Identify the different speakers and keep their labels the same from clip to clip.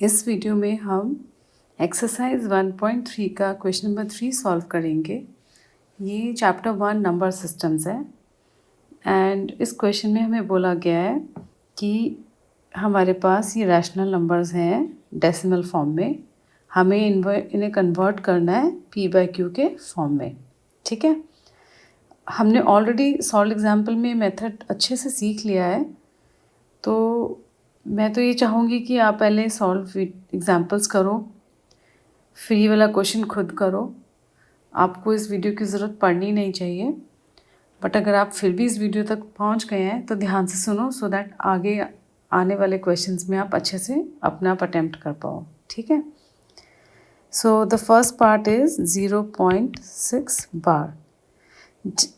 Speaker 1: इस वीडियो में हम एक्सरसाइज 1.3 का क्वेश्चन नंबर 3 सॉल्व करेंगे। ये चैप्टर 1 नंबर सिस्टम्स है एंड इस क्वेश्चन में हमें बोला गया है कि हमारे पास ये रैशनल नंबर्स हैं डेसिमल फॉर्म में, हमें इन्हें कन्वर्ट करना है p/q के फॉर्म में। ठीक है, हमने ऑलरेडी सॉल्व एग्जाम्पल में मेथड अच्छे से सीख लिया है, तो मैं तो ये चाहूँगी कि आप पहले सॉल्व एग्जाम्पल्स करो, फिर ये वाला क्वेश्चन खुद करो। आपको इस वीडियो की ज़रूरत पड़नी नहीं चाहिए, बट अगर आप फिर भी इस वीडियो तक पहुंच गए हैं तो ध्यान से सुनो सो दैट आगे आने वाले क्वेश्चंस में आप अच्छे से अपना अटेम्प्ट कर पाओ। ठीक है, so the first part is 0.6 बार।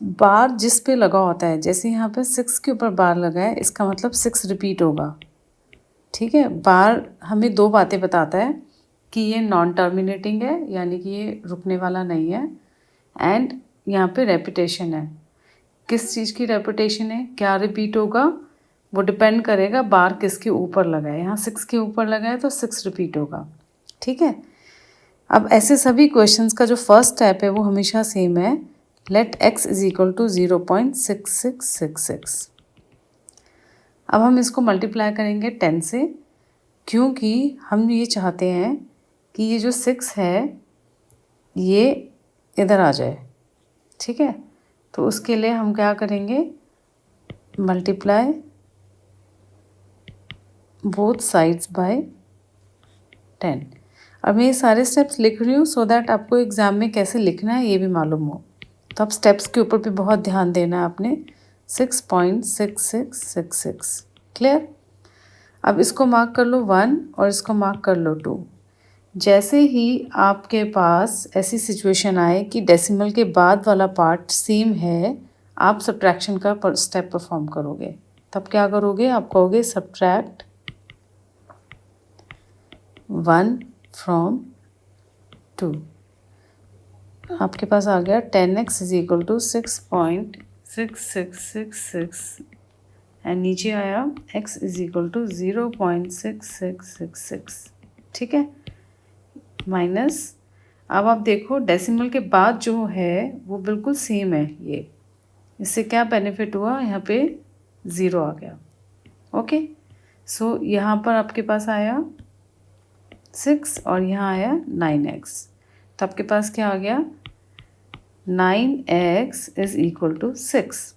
Speaker 1: बार जिस पे लगा होता है, जैसे यहाँ पे 6 के ऊपर बार लगा है, इसका मतलब 6 रिपीट होगा। ठीक है, बार हमें दो बातें बताता है कि ये नॉन टर्मिनेटिंग है, यानी कि ये रुकने वाला नहीं है, एंड यहाँ पे रेपिटेशन है। किस चीज़ की रेपिटेशन है, क्या रिपीट होगा, वो डिपेंड करेगा बार किसके ऊपर लगा है। यहाँ 6 के ऊपर लगा है तो 6 रिपीट होगा। ठीक है, अब ऐसे सभी क्वेश्चंस का जो फर्स्ट स्टेप है वो हमेशा सेम है, let x is equal to 0.6666। अब हम इसको मल्टीप्लाई करेंगे 10 से, क्योंकि हम ये चाहते हैं कि ये जो 6 है ये इधर आ जाए। ठीक है, तो उसके लिए हम क्या करेंगे, मल्टीप्लाई बोथ साइड्स बाय 10। अब मैं ये सारे स्टेप्स लिख रही हूँ सो दैट आपको एग्ज़ाम में कैसे लिखना है ये भी मालूम हो। तो अब स्टेप्स के ऊपर भी बहुत ध्यान देना है आपने। 6.6666 क्लियर। अब इसको मार्क कर लो 1 और इसको मार्क कर लो 2। जैसे ही आपके पास ऐसी सिचुएशन आए कि डेसिमल के बाद वाला पार्ट सेम है, आप सब्ट्रैक्शन का स्टेप परफॉर्म करोगे। तब क्या करोगे, आप कहोगे सब्ट्रैक्ट 1 फ्रॉम 2। आपके पास आ गया 10x is equal to 6.6666 and नीचे आया x इज इक्वल टू 0.6666। ठीक है, माइनस, अब आप देखो डेसिमल के बाद जो है वो बिल्कुल सेम है। ये इससे क्या बेनिफिट हुआ, यहाँ पे 0 आ गया। ओके, सो यहाँ पर आपके पास आया 6 और यहाँ आया 9x, तो आपके पास क्या आ गया, 9x is equal to 6।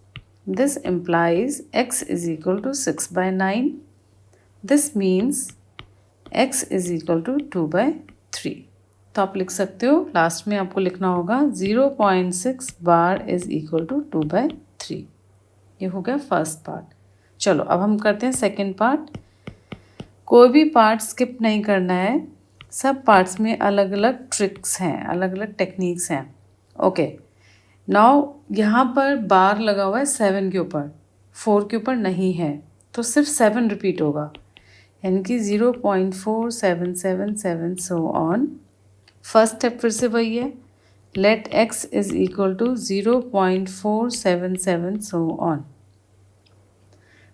Speaker 1: This implies x is equal to 6/9। This means x is equal to 2/3। तो आप लिख सकते हो, लास्ट में आपको लिखना होगा 0.6 बार इज इक्वल टू 2/3। ये हो गया फर्स्ट पार्ट। चलो अब हम करते हैं सेकेंड पार्ट। कोई भी पार्ट स्किप नहीं करना है, सब पार्ट्स में अलग अलग ट्रिक्स हैं, अलग अलग टेक्निक्स हैं। ओके, नाउ यहाँ पर बार लगा हुआ है 7 के ऊपर, 4 के ऊपर नहीं है, तो सिर्फ 7 रिपीट होगा, यानी कि 0.4777 सो ऑन। फर्स्ट स्टेप फिर से वही है, let x is equal to 0.477 so on.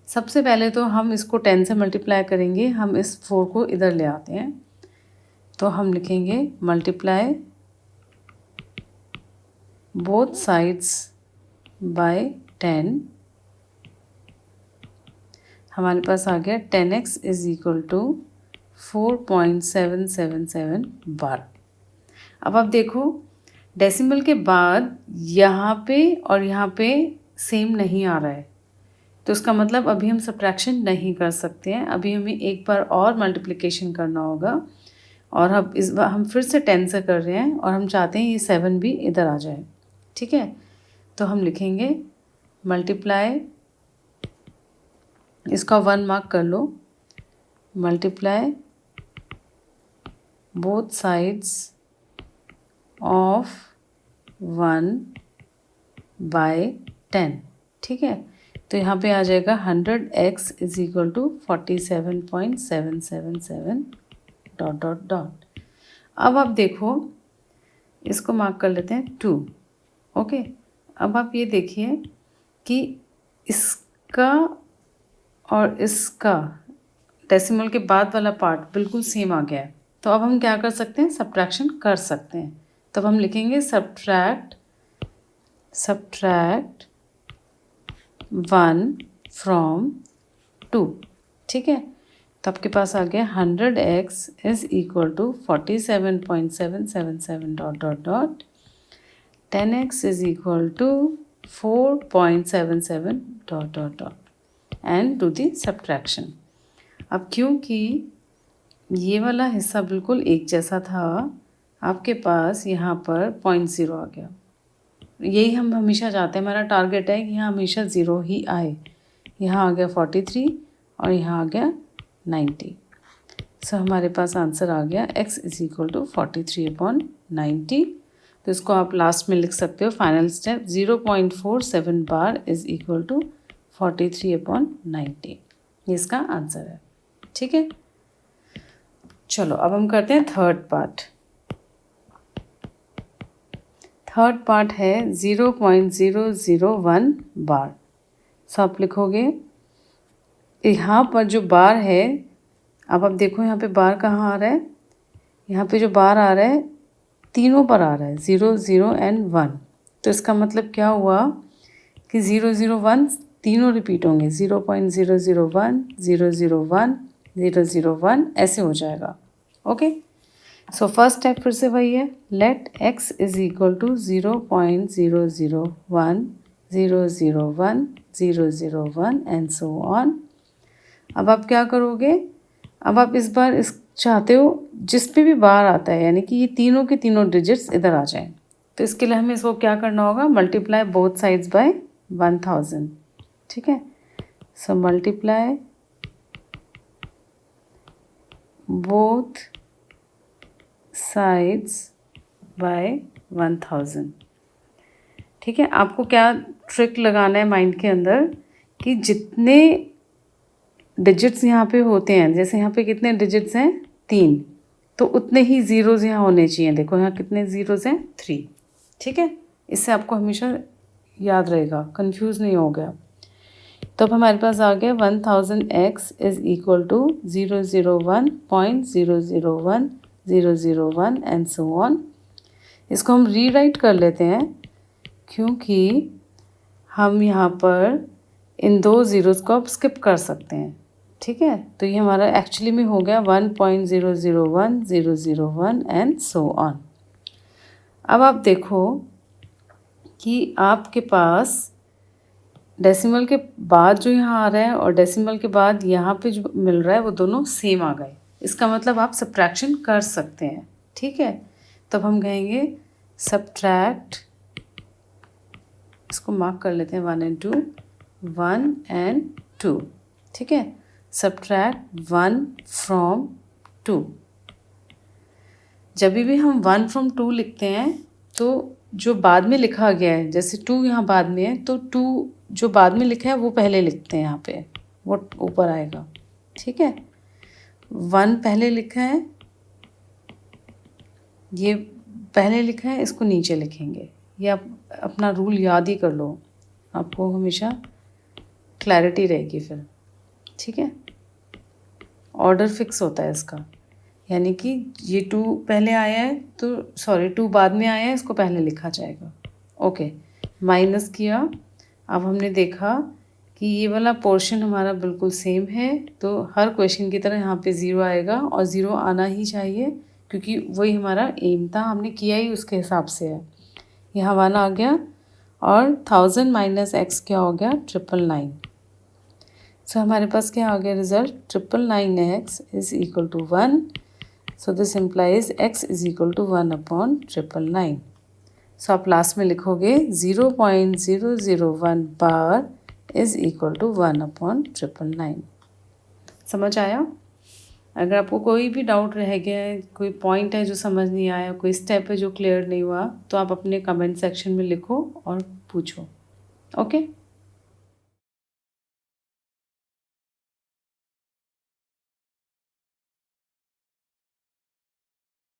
Speaker 1: सबसे पहले तो हम इसको 10 से मल्टीप्लाई करेंगे, हम इस 4 को इधर ले आते हैं, तो हम लिखेंगे मल्टीप्लाई बोथ साइड्स बाय 10। हमारे पास आ गया 10x इज इक्वल टू 4.777 बार। अब आप देखो डेसिमल के बाद यहाँ पे और यहाँ पे सेम नहीं आ रहा है, तो इसका मतलब अभी हम सब्ट्रैक्शन नहीं कर सकते हैं। अभी हमें एक बार और मल्टीप्लिकेशन करना होगा, और अब इस बार हम फिर से 10 से कर रहे हैं और हम चाहते हैं ये 7 भी इधर आ जाए। ठीक है, तो हम लिखेंगे मल्टीप्लाई, इसका 1 मार्क कर लो, मल्टीप्लाई बोथ साइड्स ऑफ 1/10। ठीक है, तो यहाँ पे आ जाएगा 100x is equal to 47.777 dot dot dot. अब आप देखो, इसको मार्क कर लेते हैं 2। ओके, अब आप ये देखिए कि इसका और इसका डेसिमल के बाद वाला पार्ट बिल्कुल सेम आ गया है, तो अब हम क्या कर सकते हैं, सब्ट्रैक्शन कर सकते हैं। तब हम लिखेंगे सब्ट्रैक्ट 1 फ्रॉम 2, ठीक है। तो आपके पास आ गया 100x is equal to 47.777 dot dot dot 10x is equal to 4.77 dot dot dot and do the subtraction. अब क्योंकि ये वाला हिस्सा बिल्कुल एक जैसा था, आपके पास यहाँ पर 0.0 आ गया। यही हम हमेशा चाहते हैं, हमारा टारगेट है कि यहाँ हमेशा 0 ही आए। यहाँ आ गया 43 और यहाँ आ गया 90। सो हमारे पास आंसर आ गया x इज इक्वल टू 43/90। तो इसको आप लास्ट में लिख सकते हो, final step 0.47 bar is equal to 43/90। ये इसका आंसर है, ठीक है। चलो अब हम करते हैं थर्ड पार्ट। थर्ड पार्ट है 0.001 बार। सो आप लिखोगे यहाँ पर जो बार है, अब आप देखो यहाँ पे बार कहाँ आ रहा है, यहाँ पे जो बार आ रहा है तीनों पर आ रहा है, 0, 0 एंड 1। तो इसका मतलब क्या हुआ कि 0, 0, 1 तीनों रिपीट होंगे, 0.001, 001, 001 ऐसे हो जाएगा। ओके, सो फर्स्ट स्टेप फिर से वही है, let x is equal to 0.001, 001, 001 and so on. अब आप क्या करोगे, अब आप इस बार इस चाहते हो जिस पे भी बार आता है, यानी कि ये तीनों के तीनों डिजिट्स इधर आ जाएं। तो इसके लिए हमें इसको क्या करना होगा, मल्टीप्लाई बोथ साइड्स बाय 1000, ठीक है। So multiply both sides by 1000, ठीक है। आपको क्या ट्रिक लगाना है माइंड के अंदर कि जितने डिजिट्स यहाँ पे होते हैं, जैसे यहाँ पे कितने डिजिट्स हैं 3, तो उतने ही ज़ीरोज़ यहाँ होने चाहिए। देखो यहाँ कितने ज़ीरोज़ हैं 3, ठीक है। इससे आपको हमेशा याद रहेगा, कंफ्यूज नहीं हो गया। तो अब हमारे पास आ गया 1000x is equal to 001.001, 001 and so on. इसको हम रीराइट कर लेते हैं क्योंकि हम यहाँ पर इन 2 ज़ीरोज़ को अब स्किप कर सकते हैं, ठीक है। तो ये हमारा एक्चुअली में हो गया 1.001, 001 एंड सो ऑन। अब आप देखो कि आपके पास डेसिमल के बाद जो यहाँ आ रहा है और डेसिमल के बाद यहाँ पे जो मिल रहा है वो दोनों सेम आ गए। इसका मतलब आप सब्ट्रैक्शन कर सकते हैं, ठीक है। तब हम कहेंगे सब्ट्रैक्ट, इसको मार्क कर लेते हैं 1 and 2, 1 and 2, ठीक है। Subtract 1 from 2। जब भी हम 1 फ्रॉम 2 लिखते हैं तो जो बाद में लिखा गया है, जैसे 2 यहाँ बाद में है तो 2 जो बाद में लिखा है वो पहले लिखते हैं, यहाँ पे वो ऊपर आएगा, ठीक है। 1 पहले लिखा है, ये पहले लिखा है, इसको नीचे लिखेंगे। ये आप अपना रूल याद ही कर लो, आपको हमेशा क्लैरिटी रहेगी फिर, ठीक है। ऑर्डर फिक्स होता है इसका, यानी कि ये 2 पहले आया है तो 2 बाद में आया है, इसको पहले लिखा जाएगा। ओके, माइनस किया। अब हमने देखा कि ये वाला पोर्शन हमारा बिल्कुल सेम है, तो हर क्वेश्चन की तरह यहाँ पे 0 आएगा और 0 आना ही चाहिए क्योंकि वही हमारा एम था, हमने किया ही उसके हिसाब से है। यहाँ 1 आ गया और 1000 माइनस x क्या हो गया 999। सो हमारे पास क्या आ गया result, 999x is equal to 1। So this implies x is equal to 1/999। So आप लास्ट में लिखोगे 0.001 बार इज इक्वल टू 1/999। समझ आया? अगर आपको कोई भी डाउट रह गया है, कोई पॉइंट है जो समझ नहीं आया, कोई स्टेप है जो क्लियर नहीं हुआ, तो आप अपने कमेंट सेक्शन में लिखो और पूछो। ओके।